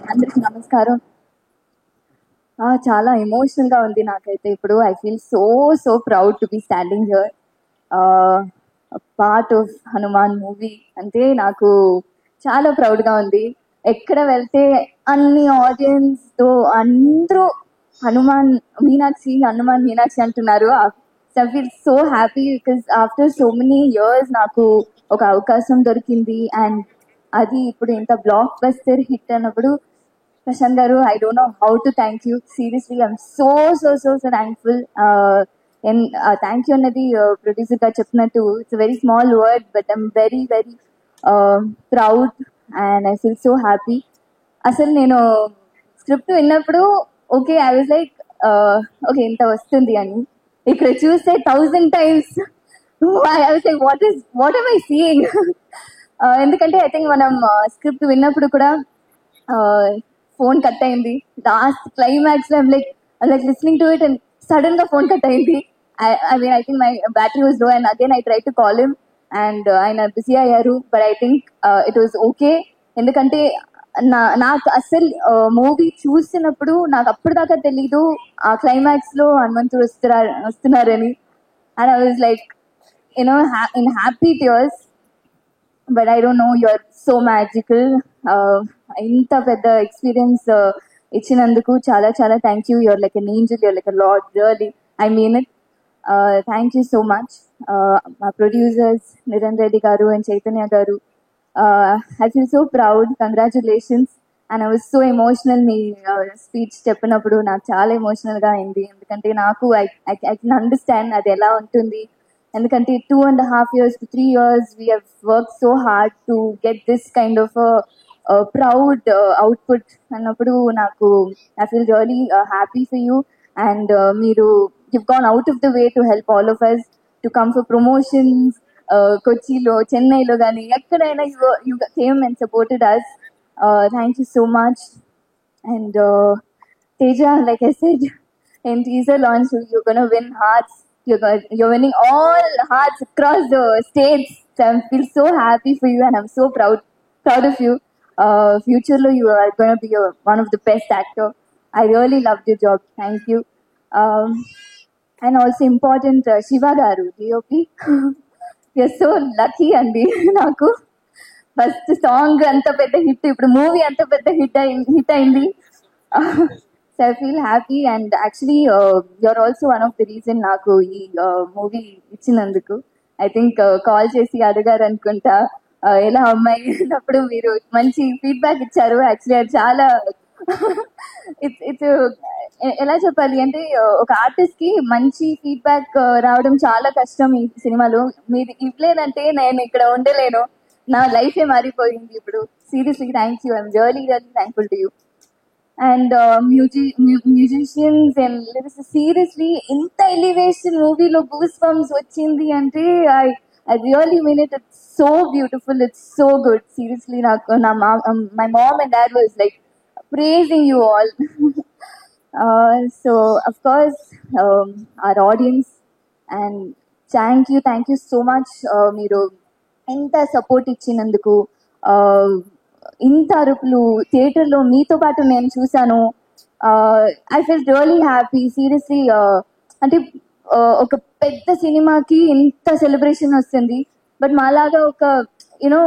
అందరికి నమస్కారం. చాలా ఎమోషనల్ గా ఉంది నాకైతే ఇప్పుడు. I feel so proud to be standing here part of Hanuman movie. అంటే నాకు చాలా ప్రౌడ్ గా ఉంది. ఎక్కడ వెళ్తే అన్ని ఆడియన్స్ తో అందరూ హనుమాన్ మీనాక్షి అంటున్నారు. I feel so happy because after so many years నాకు ఒక అవకాశం దొరికింది. అండ్ అది ఇప్పుడు ఇంత బ్లాక్ బస్టర్ హిట్ అన్నప్పుడు ప్రశాంత్ గారు, I don't know how to thank you. Seriously I'm so thankful. Thank you అన్నది ప్రొడ్యూసర్ గారు చెప్పినట్టు it's very small word, but I'm very proud and I feel so happy. అసలు నేను స్క్రిప్ట్ విన్నప్పుడు okay, I was like okay ఇంత వస్తుంది అని. ఇక్కడ చూస్తే 1000 times I was like what am I seeing? ఎందుకంటే ఐ థింక్ మనం స్క్రిప్ట్ విన్నప్పుడు కూడా ఫోన్ కట్ అయింది. లాస్ట్ క్లైమాక్స్ లో like listening to it and sudden గా ఫోన్ కట్ అయింది. I think my battery was low and again I try to call him and ఆయన busy అయ్యారు. But I think it was okay. ఎందుకంటే నాకు అసలు movie చూసినప్పుడు నాకు అప్పటిదాకా తెలీదు ఆ క్లైమాక్స్ లో హనుమంతుడు వస్తున్నారని. And I was like in happy tears. But I don't know, you're so magical. ఇంత పెద్ద ఎక్స్పీరియన్స్ ఇచ్చినందుకు చాలా thank you. You're like an angel, you're like a lord, really I mean it. Thank you so much. మా producers Niranjan Reddy గారు and Chaitanya గారు, I feel so proud. Congratulations. And I was so emotional. మీ speech చెప్పినప్పుడు నాకు చాలా emotional గా అయింది. ఎందుకంటే నాకు ఐ కెన్ అండర్స్టాండ్ అది ఎలా ఉంటుంది. ఎందుకంటే 2.5 years to 3 years we have worked so hard to get this kind of a proud output అన్నప్పుడు నాకు I feel really happy for you. And you've gone out of the way to help all of us to come for promotions. కొచ్చిలో, చెన్నైలో కానీ ఎక్కడైనా you came and supported us. Thank you so much. And Teja, like I said in teaser launch, you're gonna win hearts. You're winning all hearts across the states. So I feel so happy for you and I'm so proud of you. Future lo you are going to be one of the best actor. I really loved your job. Thank you. And also important, Shiva garu, DOP. You're so lucky andi. Naku first song anta pedda hit, ippudu movie anta pedda hit ayindi. So I feel happy and actually you're also one of the reason నాకు ఈ movie ఇచ్చినందుకు. I think call చేసి అడిగారు అనుకుంటా ఎలా అమ్మాయి అన్నప్పుడు మీరు మంచి ఫీడ్బ్యాక్ ఇచ్చారు. యాక్చువల్లీ అది చాలా ఇట్స్ ఎలా చెప్పాలి అంటే ఒక ఆర్టిస్ట్ కి మంచి ఫీడ్బ్యాక్ రావడం చాలా కష్టం ఈ సినిమాలో. మీరు ఇవ్వలేదంటే నేను ఇక్కడ ఉండలేను. నా లైఫే మారిపోయింది ఇప్పుడు. Seriously thank you. I'm really thankful to you. And musicians and seriously inta elevation movie lo goosebumps vachindi ante I really mean it. It's so beautiful, it's so good. Seriously, my mom and dad was like praising you all. So of course our audience, and thank you so much. Meeru inta support ichinanduku, ఇంత అరుపులు థియేటర్లో మీతో పాటు నేను చూసాను. I feel really happy. Seriously అంటే ఒక పెద్ద సినిమాకి ఇంత సెలబ్రేషన్ వస్తుంది. బట్ మాలాగా ఒక యూనో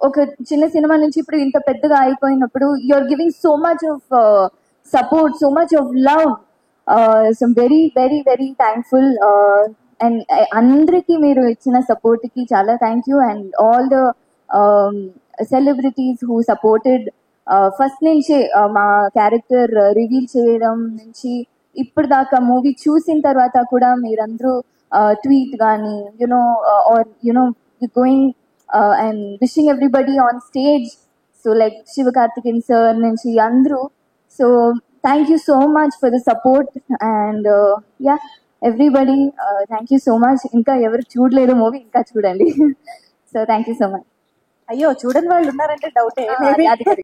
ఒక చిన్న సినిమా నుంచి ఇప్పుడు ఇంత పెద్దగా అయిపోయినప్పుడు you are giving so much of support, so much of love. So very thankful. And అందరికీ మీరు ఇచ్చిన సపోర్ట్కి చాలా థ్యాంక్ యూ. And all the celebrities who supported first నుంచే మా క్యారెక్టర్ రివీల్ చేయడం నుంచి ఇప్పుడు దాకా మూవీ చూసిన తర్వాత కూడా మీరందరూ ట్వీట్ కానీ you know going and wishing everybody on stage. So like Sivakarthikeyan sir నుంచి అందరూ. So thank you so much for the support. And yeah everybody thank you so much. ఇంకా ఎవరు చూడలేదు మూవీ, ఇంకా చూడండి. So thank you so much. అయ్యో చూడని వాళ్ళు ఉన్నారంటే డౌటే.